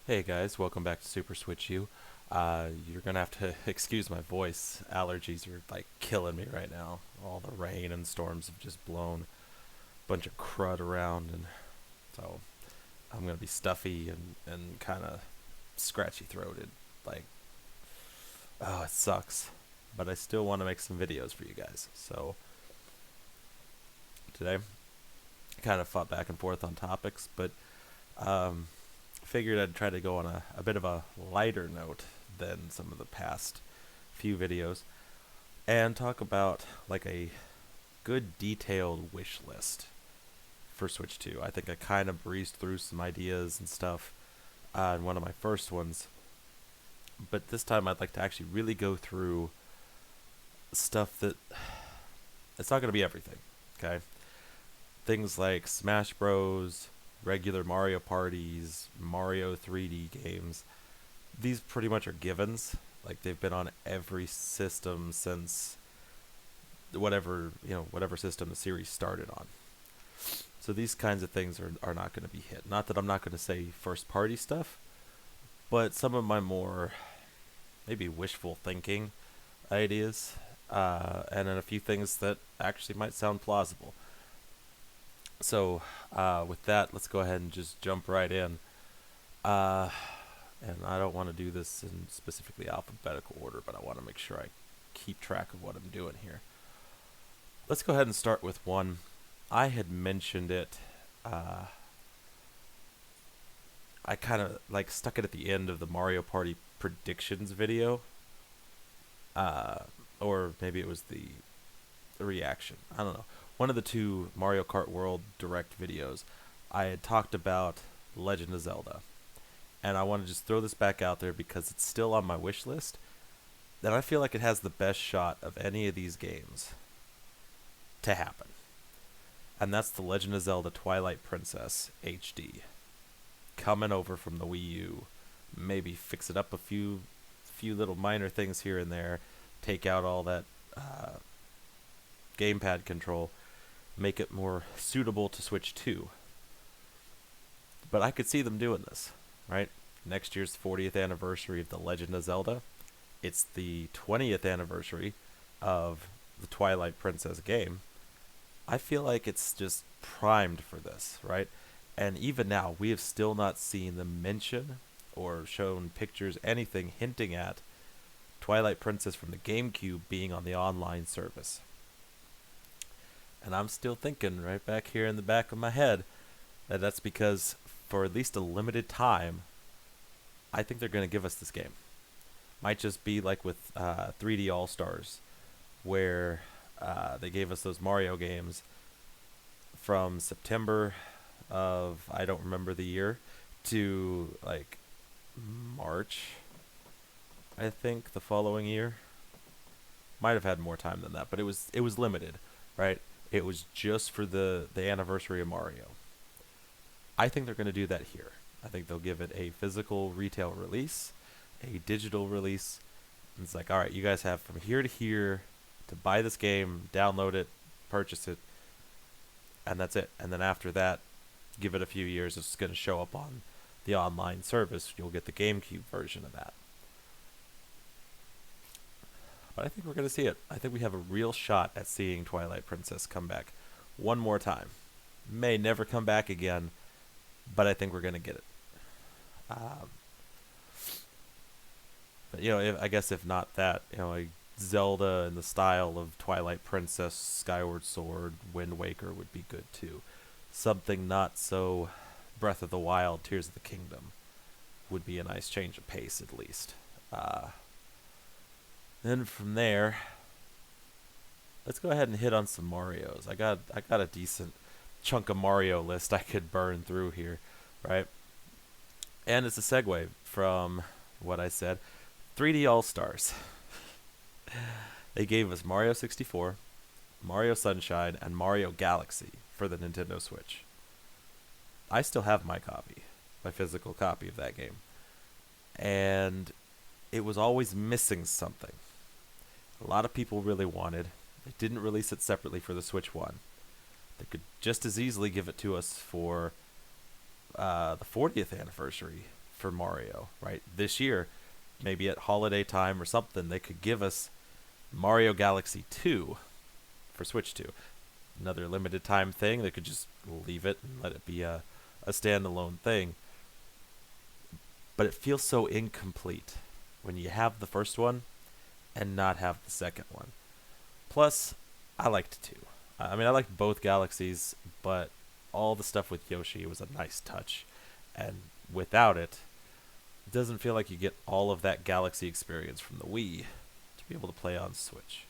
Hey guys, welcome back to Super Switch U. You're gonna have to excuse my voice. Allergies are like killing me right now. All the rain and storms have just blown a bunch of crud around, and so I'm gonna be stuffy and kind of scratchy throated. Like, oh, it sucks. But I still want to make some videos for you guys. So today, I kind of fought back and forth on topics, but um, figured I'd try to go on a bit of a lighter note than some of the past few videos and talk about like a good detailed wish list for Switch 2. I think I kind of breezed through some ideas and stuff in one of my first ones, but this time I'd like to actually really go through stuff that it's not going to be everything, okay? Things like Smash Bros, regular Mario parties, Mario 3D games. These pretty much are givens. Like they've been on every system since whatever system the series started on. So these kinds of things are not going to be hit. Not that I'm not going to say first party stuff, but some of my more maybe wishful thinking ideas, and then a few things that actually might sound plausible. So with that, let's go ahead and just jump right in. Uh, and I don't want to do this in specifically alphabetical order, but I want to make sure I keep track of what I'm doing here. Let's go ahead and start with one. I had mentioned it. I kind of like stuck it at the end of the Mario Party predictions video, uh, or maybe it was the reaction. I don't know. One of the two Mario Kart World Direct videos, I had talked about Legend of Zelda, and I want to just throw this back out there because it's still on my wish list. And I feel like it has the best shot of any of these games to happen. And that's the Legend of Zelda Twilight Princess HD. Coming over from the Wii U. Maybe fix it up a few little minor things here and there. Take out all that gamepad control. Make it more suitable to Switch 2. But I could see them doing this, right? Next year's 40th anniversary of The Legend of Zelda. It's the 20th anniversary of the Twilight Princess game. I feel like it's just primed for this, right? And even now, we have still not seen them mention or shown pictures, anything hinting at Twilight Princess from the GameCube being on the online service. And I'm still thinking right back here in the back of my head that that's because for at least a limited time, I think they're going to give us this game. Might just be like with 3D All Stars, where they gave us those Mario games from September of, I don't remember the year, to like March, I think, the following year. Might have had more time than that, but it was limited, right? It was just for the anniversary of Mario. I think they're going to do that here. I think they'll give it a physical retail release, a digital release. And it's like, all right, you guys have from here to here to buy this game, download it, purchase it, and that's it. And then after that, give it a few years, it's going to show up on the online service. You'll get the GameCube version of that. But I think we're going to see it. I think we have a real shot at seeing Twilight Princess come back one more time. May never come back again, but I think we're going to get it. But I guess if not that, like Zelda in the style of Twilight Princess, Skyward Sword, Wind Waker would be good too. Something not so Breath of the Wild, Tears of the Kingdom would be a nice change of pace at least. Then from there, let's go ahead and hit on some Marios. I got a decent chunk of Mario list I could burn through here, right? And it's a segue from what I said. 3D All Stars. They gave us Mario 64, Mario Sunshine, and Mario Galaxy for the Nintendo Switch. I still have my copy, my physical copy of that game. And it was always missing something. A lot of people really wanted. They didn't release it separately for the Switch 1. They could just as easily give it to us for the 40th anniversary for Mario, right? This year, maybe at holiday time or something, they could give us Mario Galaxy 2 for Switch 2. Another limited time thing. They could just leave it and let it be a standalone thing. But it feels so incomplete when you have the first one and not have the second one. Plus, I liked 2. I mean, I liked both Galaxies, but all the stuff with Yoshi was a nice touch. And without it, it doesn't feel like you get all of that Galaxy experience from the Wii to be able to play on Switch.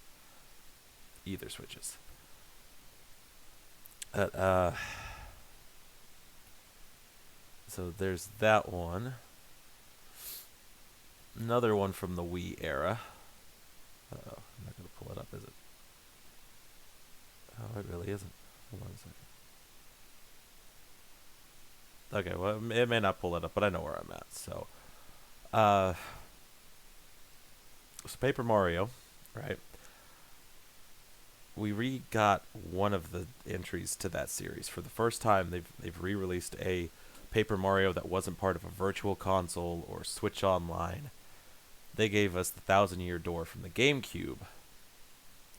Either Switches. So there's that one. Another one from the Wii era. Uh-oh, I'm not going to pull it up, is it? Oh, it really isn't. Hold on a second. Okay, well, it may not pull it up, but I know where I'm at. So Paper Mario, right? We got one of the entries to that series. For the first time, they've re-released a Paper Mario that wasn't part of a virtual console or Switch Online. They gave us the 1,000-Year Door from the GameCube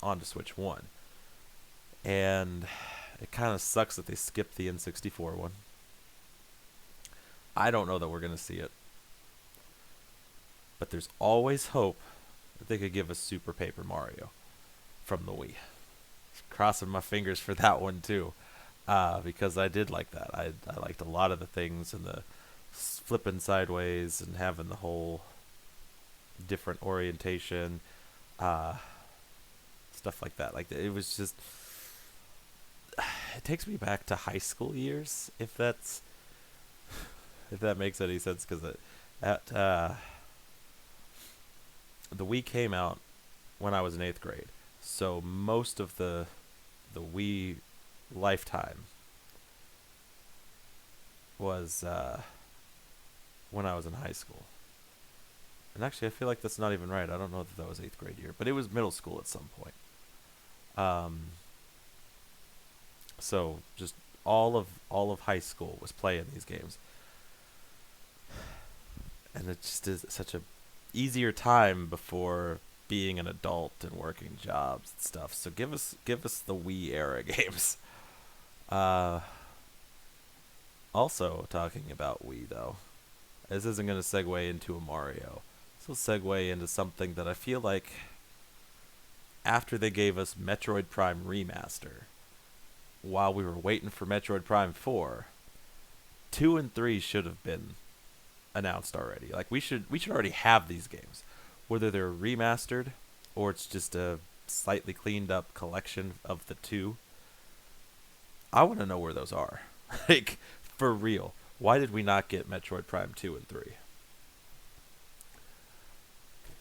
onto Switch 1. And it kind of sucks that they skipped the N64 one. I don't know that we're going to see it. But there's always hope that they could give us Super Paper Mario from the Wii. Crossing my fingers for that one too, because I did like that. I liked a lot of the things and the flipping sideways and having the whole different orientation, stuff like that. Like, it was just, it takes me back to high school years, if that makes any sense, because the Wii came out when I was in 8th grade, so most of the Wii lifetime was when I was in high school. And actually, I feel like that's not even right. I don't know if that was 8th grade year, but it was middle school at some point. So just all of high school was playing these games, and it just is such a easier time before being an adult and working jobs and stuff. So give us the Wii era games. Also talking about Wii though, this isn't going to segue into a Mario. This will segue into something that I feel like after they gave us Metroid Prime Remaster, while we were waiting for Metroid Prime 4, 2 and 3 should have been announced already. Like, we should already have these games. Whether they're remastered or it's just a slightly cleaned up collection of the 2. I want to know where those are. Like, for real. Why did we not get Metroid Prime 2 and 3?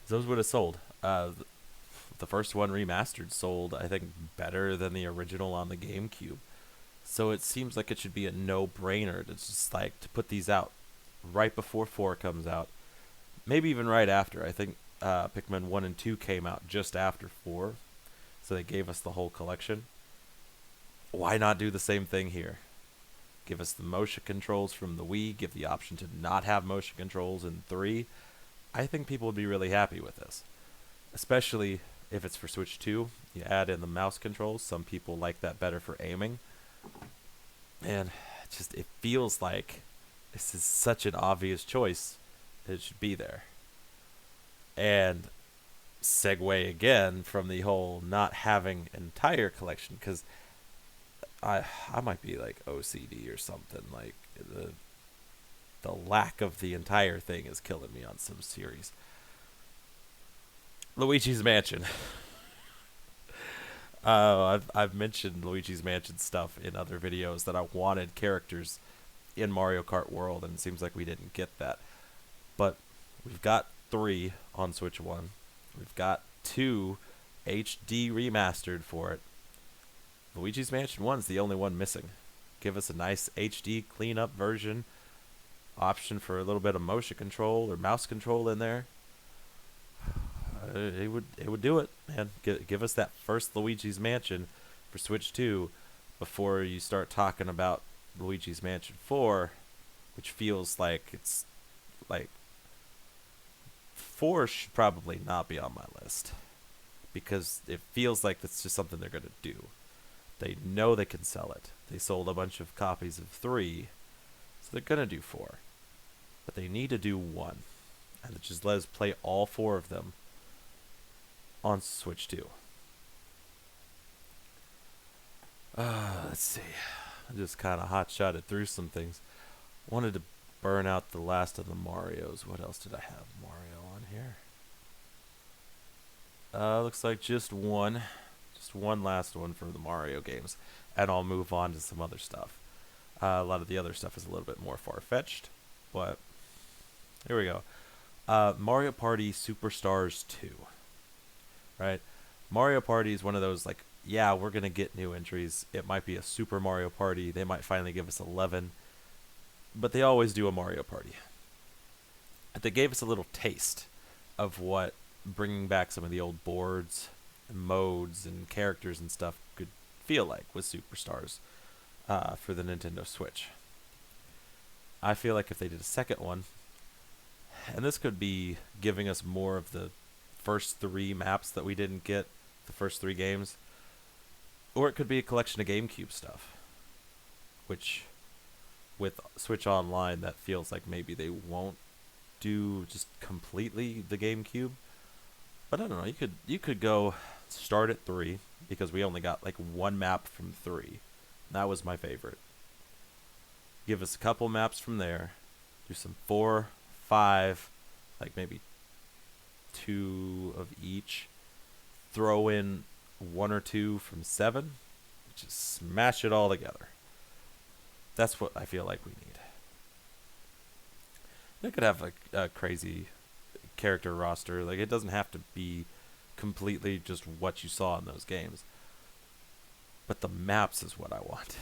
Those would have sold. The first one remastered sold, I think, better than the original on the GameCube. So it seems like it should be a no-brainer to just like to put these out right before 4 comes out. Maybe even right after. I think Pikmin 1 and 2 came out just after 4. So they gave us the whole collection. Why not do the same thing here? Give us the motion controls from the Wii. Give the option to not have motion controls in 3. I think people would be really happy with this. Especially if it's for Switch 2. You add in the mouse controls. Some people like that better for aiming. And it feels like this is such an obvious choice. It should be there. And segue again from the whole not having an entire collection, because I might be like OCD or something. Like the lack of the entire thing is killing me on some series. Luigi's Mansion. I've mentioned Luigi's Mansion stuff in other videos that I wanted characters in Mario Kart World, and it seems like we didn't get that. But we've got 3 on Switch 1. We've got 2 HD remastered for it. Luigi's Mansion 1's the only one missing. Give us a nice HD clean-up version. Option for a little bit of motion control or mouse control in there. It would do it, man. Give us that first Luigi's Mansion for Switch 2 before you start talking about Luigi's Mansion 4, which feels like it's Like, 4 should probably not be on my list because it feels like that's just something they're going to do. They know they can sell it. They sold a bunch of copies of 3, so they're going to do 4. But they need to do 1. And just let us play all 4 of them on Switch 2. Let's see. I just kind of hot-shotted through some things. Wanted to burn out the last of the Marios. What else did I have Mario on here? Looks like just one. Just one last one for the Mario games. And I'll move on to some other stuff. A lot of the other stuff is a little bit more far-fetched. But here we go. Mario Party Superstars 2. Right? Mario Party is one of those, like, yeah, we're going to get new entries. It might be a Super Mario Party. They might finally give us 11. But they always do a Mario Party. They gave us a little taste of what bringing back some of the old boards and modes and characters and stuff could feel like with Superstars for the Nintendo Switch. I feel like if they did a second one, and this could be giving us more of the first 3 maps that we didn't get, the first 3 games, or it could be a collection of GameCube stuff, which with Switch Online, that feels like maybe they won't do just completely the GameCube. But I don't know, you could go start at 3, because we only got like 1 map from 3. That was my favorite. Give us a couple maps from there, do some 4, 5, like maybe 2 of each, throw in 1 or 2 from 7, just smash it all together. That's what I feel like we need. They could have a crazy character roster. Like, it doesn't have to be completely just what you saw in those games. But the maps is what I want.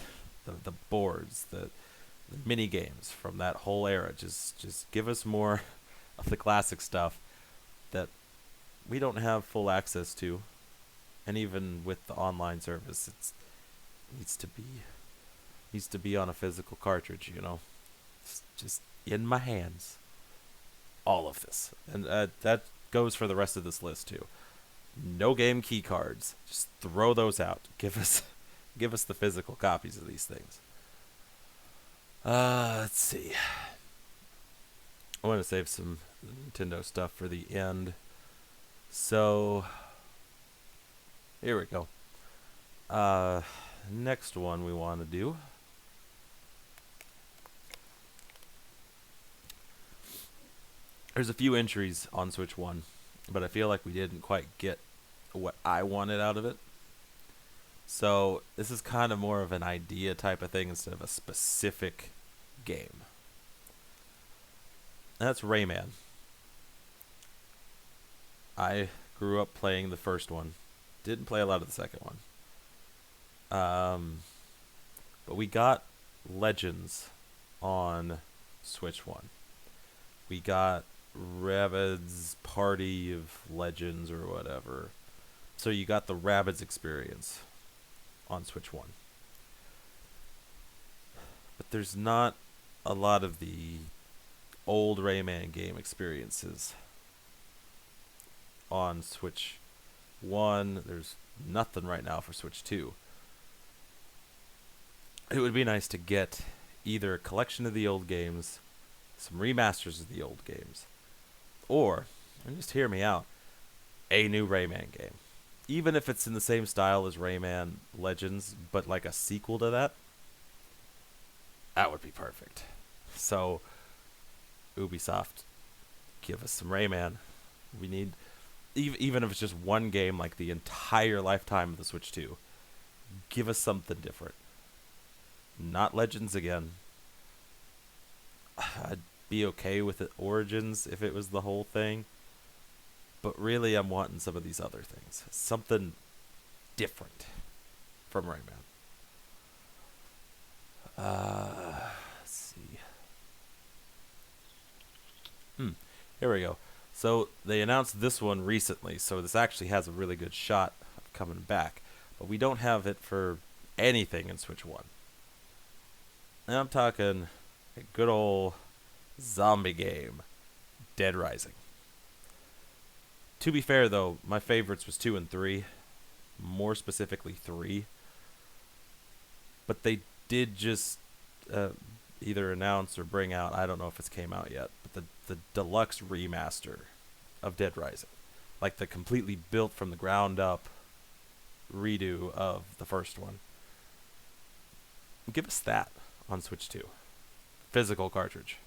The boards, the mini games from that whole era. Just give us more of the classic stuff that we don't have full access to. And even with the online service, it needs to be on a physical cartridge, you know. It's just in my hands. All of this. And that goes for the rest of this list too. No game key cards. Just throw those out. Give us the physical copies of these things. Let's see. I want to save some Nintendo stuff for the end. So here we go. Next one we want to do. There's a few entries on Switch 1, but I feel like we didn't quite get what I wanted out of it. So this is kind of more of an idea type of thing instead of a specific game. And that's Rayman. I grew up playing the first one. Didn't play a lot of the second one. But we got Legends on Switch 1. We got Rabbids Party of Legends or whatever. So you got the Rabbids experience on Switch 1. But there's not a lot of the old Rayman game experiences on Switch 1. There's nothing right now for Switch 2. It would be nice to get either a collection of the old games, some remasters of the old games, or, and just hear me out, a new Rayman game. Even if it's in the same style as Rayman Legends, but like a sequel to that, that would be perfect. So, Ubisoft, give us some Rayman. We need, even if it's just one game like the entire lifetime of the Switch 2, give us something different. Not Legends again. I'd be okay with it Origins if it was the whole thing. But really, I'm wanting some of these other things. Something different from Rayman. Let's see. Here we go. So, they announced this one recently, so this actually has a really good shot of coming back. But we don't have it for anything in Switch 1. And I'm talking a good old zombie game. Dead Rising. To be fair, though, my favorites was 2 and 3. More specifically, 3. But they did just either announce or bring out, I don't know if it's came out yet, but the deluxe remaster of Dead Rising. Like the completely built from the ground up redo of the first one. Give us that on Switch 2. Physical cartridge.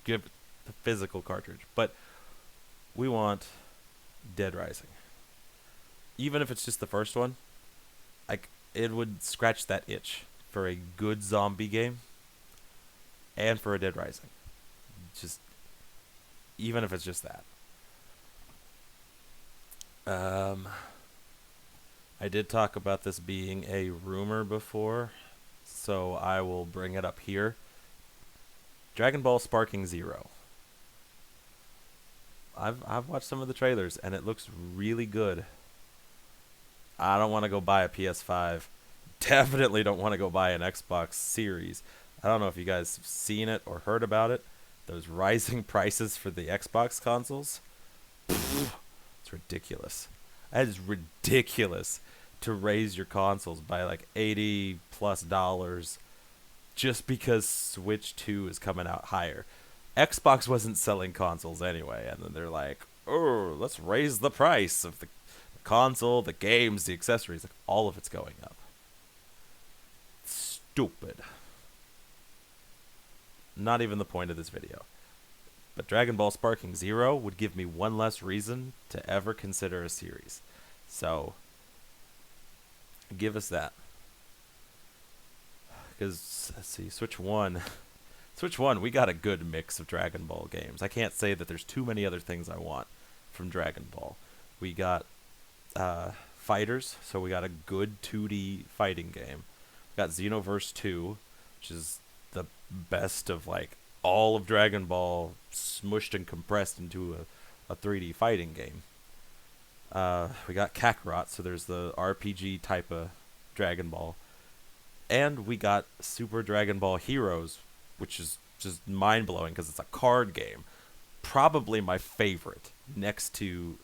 Give the physical cartridge. But we want Dead Rising. Even if it's just the first one, like it would scratch that itch for a good zombie game and for a Dead Rising. Just even if it's just that. I did talk about this being a rumor before, so I will bring it up here. Dragon Ball Sparking Zero. I've watched some of the trailers and it looks really good. I don't want to go buy a PS5. Definitely don't want to go buy an Xbox Series. I don't know if you guys have seen it or heard about it. Those rising prices for the Xbox consoles. It's ridiculous. That is ridiculous to raise your consoles by like $80+ just because Switch 2 is coming out higher. Xbox wasn't selling consoles anyway, and then they're like, oh, let's raise the price of the console, the games, the accessories. Like, all of it's going up. Stupid. Not even the point of this video. But Dragon Ball Sparking Zero would give me one less reason to ever consider a series. So, give us that. Because, let's see, Switch 1, we got a good mix of Dragon Ball games. I can't say that there's too many other things I want from Dragon Ball. We got fighters, so we got a good 2D fighting game. We got Xenoverse 2, which is the best of like all of Dragon Ball smushed and compressed into a 3D fighting game. We got Kakarot, so there's the RPG type of Dragon Ball. And we got Super Dragon Ball Heroes, which is just mind-blowing because it's a card game. Probably my favorite, next to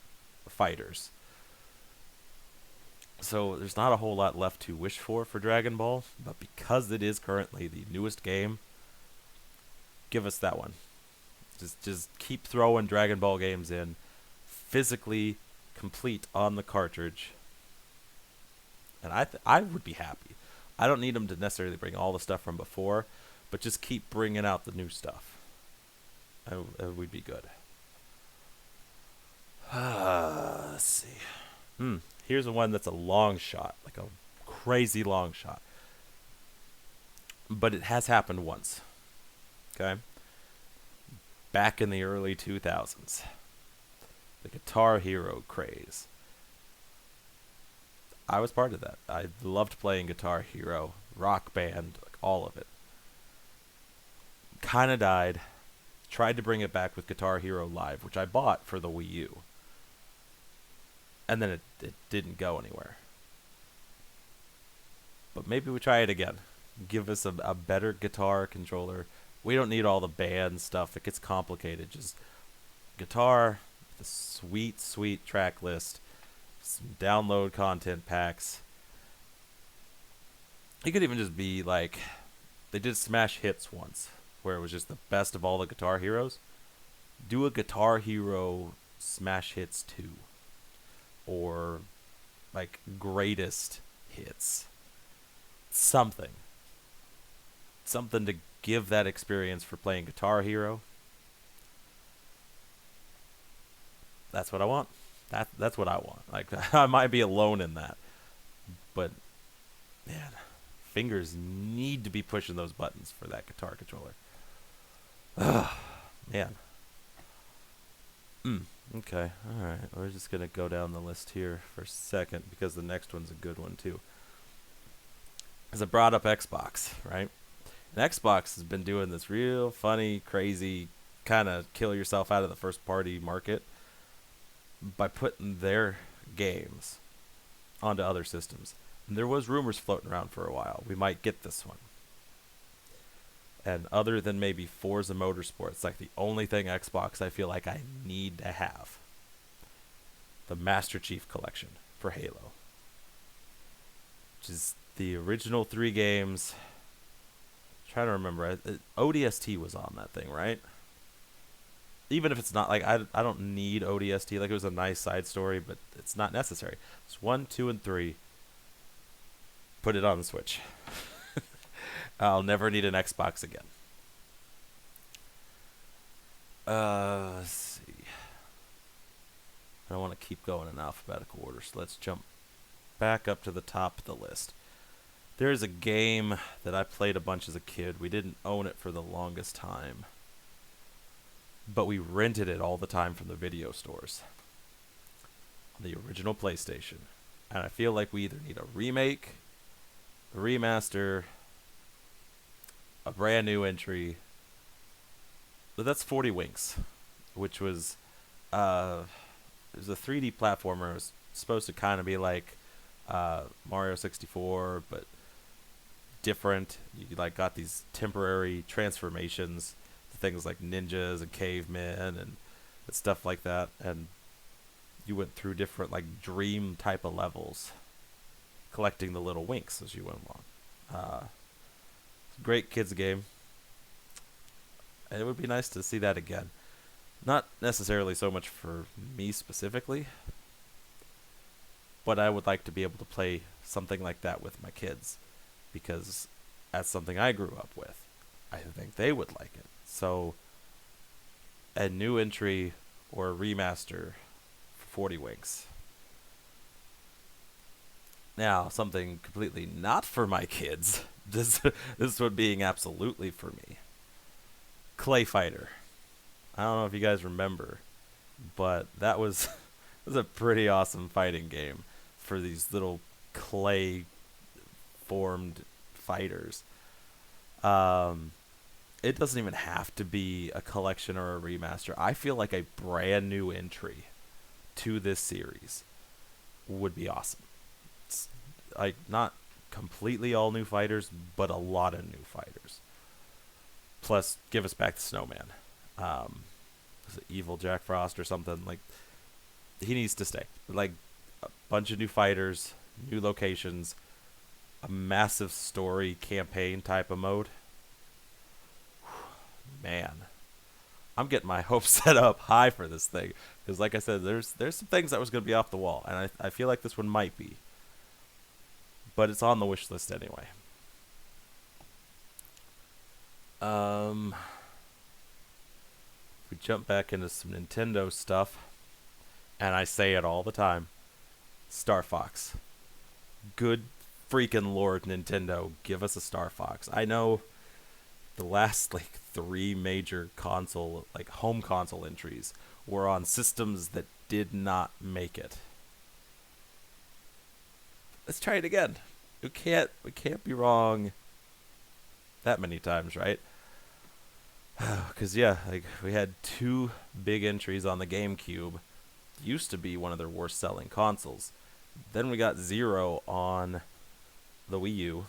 Fighters. So there's not a whole lot left to wish for Dragon Ball, but because it is currently the newest game, give us that one. Just keep throwing Dragon Ball games in, physically complete on the cartridge, and I would be happy. I don't need them to necessarily bring all the stuff from before, but just keep bringing out the new stuff. We'd be good. Let's see. Here's one that's a long shot, like a crazy long shot. But it has happened once. Okay? Back in the early 2000s. The Guitar Hero craze. I was part of that. I loved playing Guitar Hero, Rock Band, like all of it. Kind of died. Tried to bring it back with Guitar Hero Live, which I bought for the Wii U. And then it didn't go anywhere. But maybe we try it again. Give us a better guitar controller. We don't need all the band stuff. It gets complicated. Just guitar, the sweet, sweet track list, some download content packs. It could even just be like, they did Smash Hits once, where it was just the best of all the Guitar Heroes. Do a Guitar Hero Smash Hits 2. Or, like, Greatest Hits. Something to give that experience for playing Guitar Hero. That's what I want. That's what I want. Like, I might be alone in that. But, man, fingers need to be pushing those buttons for that guitar controller. Ugh, man. Okay, alright. We're just going to go down the list here for a second because the next one's a good one, too. As I brought up Xbox, right? And Xbox has been doing this real funny, crazy, kind of kill yourself out of the first party market by putting their games onto other systems. And there was rumors floating around for a while. We might get this one. And other than maybe Forza Motorsports, like the only thing Xbox I feel like I need to have, the Master Chief Collection for Halo, which is the original 3 games. I'm trying to remember, ODST was on that thing, right? Even if it's not, like, I don't need ODST. Like, it was a nice side story, but it's not necessary. It's 1, 2, and 3. Put it on the Switch. I'll never need an Xbox again. Let's see. I don't want to keep going in alphabetical order, so let's jump back up to the top of the list. There's a game that I played a bunch as a kid. We didn't own it for the longest time, but we rented it all the time from the video stores. The original PlayStation. And I feel like we either need a remake, a remaster, a brand new entry. But that's 40 Winks, which was it was a 3D platformer. It was supposed to kind of be like Mario 64, but different. You like got these temporary transformations to things like ninjas and cavemen and stuff like that, and you went through different like dream type of levels, collecting the little winks as you went along. Great kids game. And it would be nice to see that again. Not necessarily so much for me specifically, but I would like to be able to play something like that with my kids, because that's something I grew up with. I think they would like it. So a new entry or a remaster for 40 Winks. Now, something completely not for my kids. This one being absolutely for me. Clay Fighter. I don't know if you guys remember, but that was a pretty awesome fighting game for these little clay formed fighters. It doesn't even have to be a collection or a remaster. I feel like a brand new entry to this series would be awesome. It's like not completely all new fighters, but a lot of new fighters. Plus, give us back the Snowman. Was it Evil Jack Frost or something? Like, he needs to stay. Like, a bunch of new fighters, new locations, a massive story campaign type of mode. Man, I'm getting my hopes set up high for this thing, because like I said, there's some things that was going to be off the wall, and I feel like this one might be, but it's on the wish list anyway. We jump back into some Nintendo stuff, and I say it all the time, Star Fox. Good freaking Lord, Nintendo, give us a Star Fox. I know the last like 3 major console, like home console entries were on systems that did not make it. Let's try it again. We can't be wrong that many times, right? Because yeah, like we had 2 big entries on the GameCube. Used to be one of their worst selling consoles. Then we got 0 on the Wii U,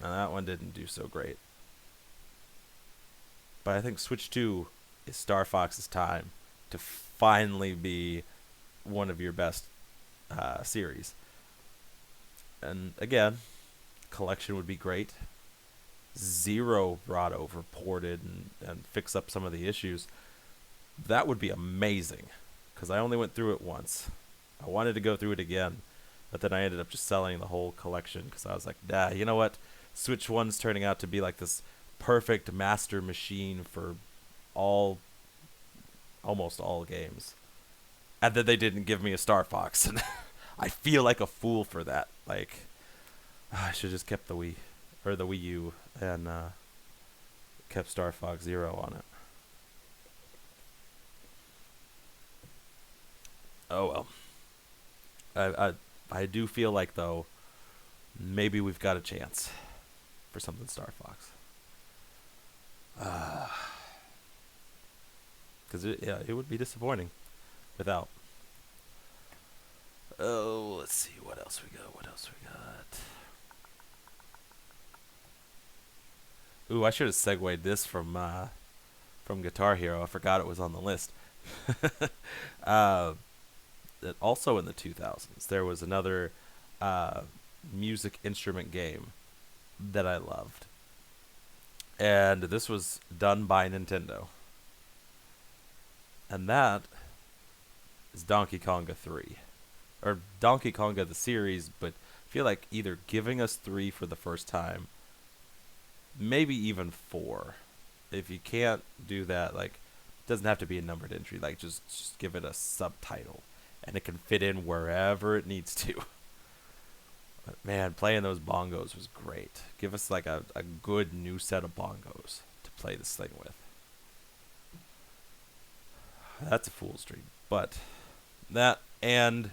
and that one didn't do so great. But I think Switch 2 is Star Fox's time to finally be one of your best series. And again, collection would be great. 0 brought over, ported, and fix up some of the issues. That would be amazing, because I only went through it once. I wanted to go through it again, but then I ended up just selling the whole collection, because I was like, nah, you know what? Switch 1's turning out to be like this perfect master machine for almost all games. And then they didn't give me a Star Fox, and I feel like a fool for that. Like, I should have just kept the Wii U and kept Star Fox 0 on it. Oh well. I do feel like, though, maybe we've got a chance for something Star Fox. Because it would be disappointing without. Oh, let's see what else we got. Ooh, I should have segued this from Guitar Hero. I forgot it was on the list. uh, Also in the 2000s, there was another uh, music instrument game that I loved, and this was done by Nintendo, and that is Donkey Konga 3, or Donkey Konga the series. But I feel like either giving us 3 for the first time, maybe even 4. If you can't do that, like, it doesn't have to be a numbered entry. Like, just give it a subtitle, and it can fit in wherever it needs to. But man, playing those bongos was great. Give us like a good new set of bongos to play this thing with. That's a fool's dream. But that, and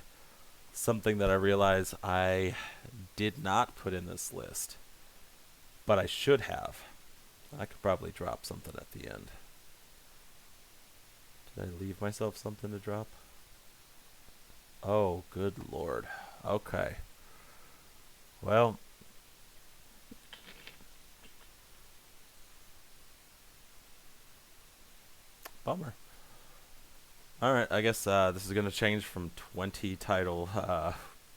something that I realize I did not put in this list, but I should have. I could probably drop something at the end. Did I leave myself something to drop? Oh, good lord. Okay. Well, bummer. Alright, I guess this is going to change from 20 title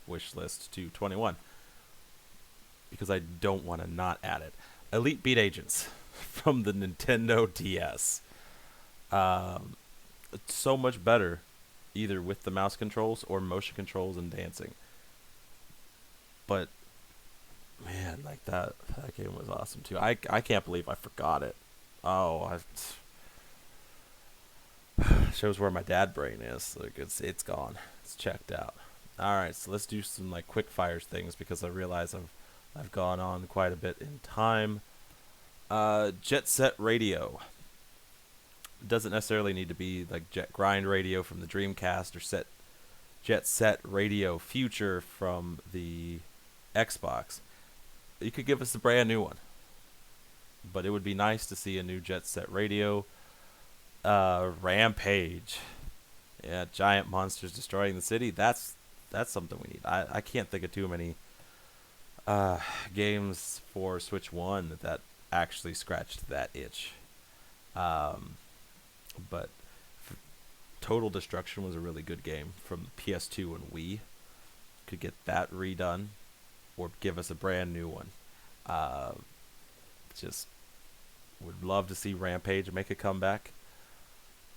wish list to 21. Because I don't want to not add it. Elite Beat Agents from the Nintendo DS. It's so much better, either with the mouse controls or motion controls and dancing. But man, like that game was awesome too. I can't believe I forgot it. Oh, shows where my dad brain is. Like it's gone. It's checked out. All right, so let's do some like quick fires things because I realize I've gone on quite a bit in time. Jet Set Radio. Doesn't necessarily need to be like Jet Grind Radio from the Dreamcast or Jet Set Radio Future from the Xbox. You could give us a brand new one, but it would be nice to see a new Jet Set Radio. Rampage. Yeah, giant monsters destroying the city. That's something we need. I can't think of too many games for Switch 1 that actually scratched that itch. But Total Destruction was a really good game from PS2 and Wii. Could get that redone or give us a brand new one. Just would love to see Rampage make a comeback.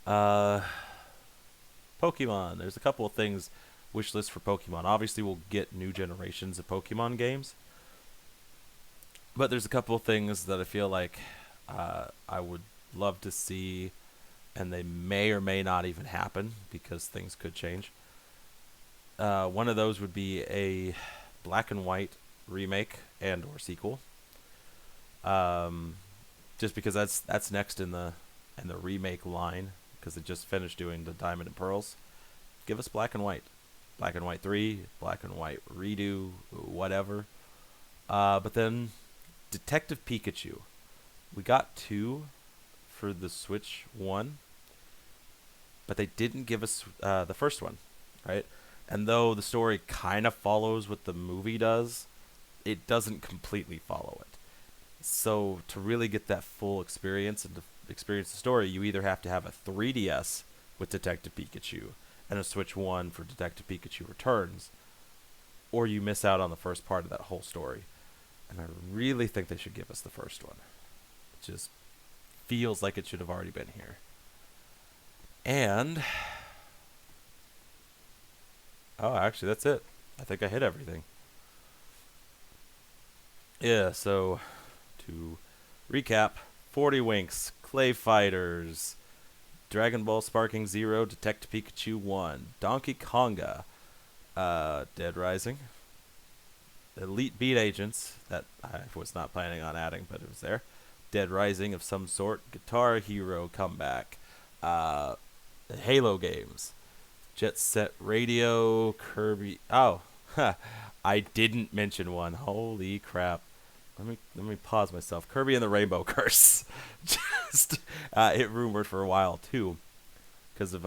Pokemon. There's a couple of things wish list for Pokemon. Obviously, we'll get new generations of Pokemon games. But there's a couple of things that I feel like I would love to see, and they may or may not even happen because things could change. One of those would be a black and white remake and or sequel. Just because that's next in the remake line, because it just finished doing the Diamond and Pearls. Give us Black and White 3, Black and White redo, whatever. But then Detective Pikachu, we got 2 for the Switch 1, but they didn't give us the first one, right? And though the story kind of follows what the movie does, it doesn't completely follow it. So to really get that full experience and to experience the story, you either have to have a 3DS with Detective Pikachu and a Switch 1 for Detective Pikachu Returns, or you miss out on the first part of that whole story. And I really think they should give us the first one. It just feels like it should have already been here. And oh, actually, that's it. I think I hit everything. Yeah, so to recap, 40 Winks, Clay Fighters, Dragon Ball Sparking Zero, Detective Pikachu 1, Donkey Konga, Dead Rising, Elite Beat Agents, that I was not planning on adding, but it was there, Dead Rising of some sort, Guitar Hero Comeback, Halo games, Jet Set Radio, Kirby. Oh, I didn't mention one. Holy crap! Let me pause myself. Kirby and the Rainbow Curse. Just it rumored for a while too, because of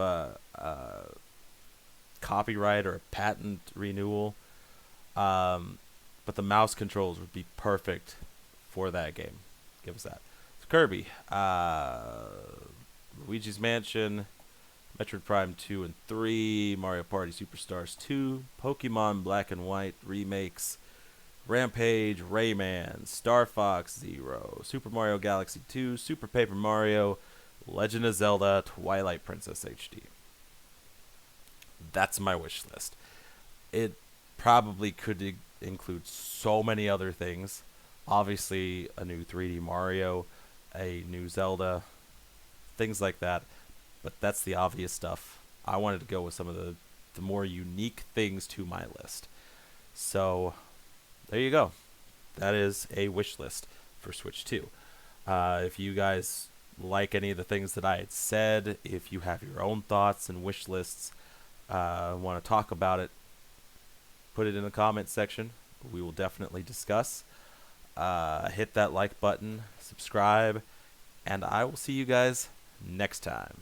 copyright or a patent renewal. But the mouse controls would be perfect for that game. give us that. So Kirby, Luigi's Mansion, Metroid Prime 2 and 3, Mario Party Superstars 2, Pokemon Black and White remakes, Rampage, Rayman, Star Fox Zero, Super Mario Galaxy 2, Super Paper Mario, Legend of Zelda, Twilight Princess HD. That's my wish list. It probably could include so many other things. Obviously, a new 3D Mario, a new Zelda, things like that. But that's the obvious stuff. I wanted to go with some of the more unique things to my list. So, there you go. That is a wish list for Switch 2. If you guys like any of the things that I had said, if you have your own thoughts and wish lists, want to talk about it, put it in the comment section. We will definitely discuss. Hit that like button, subscribe, and I will see you guys next time.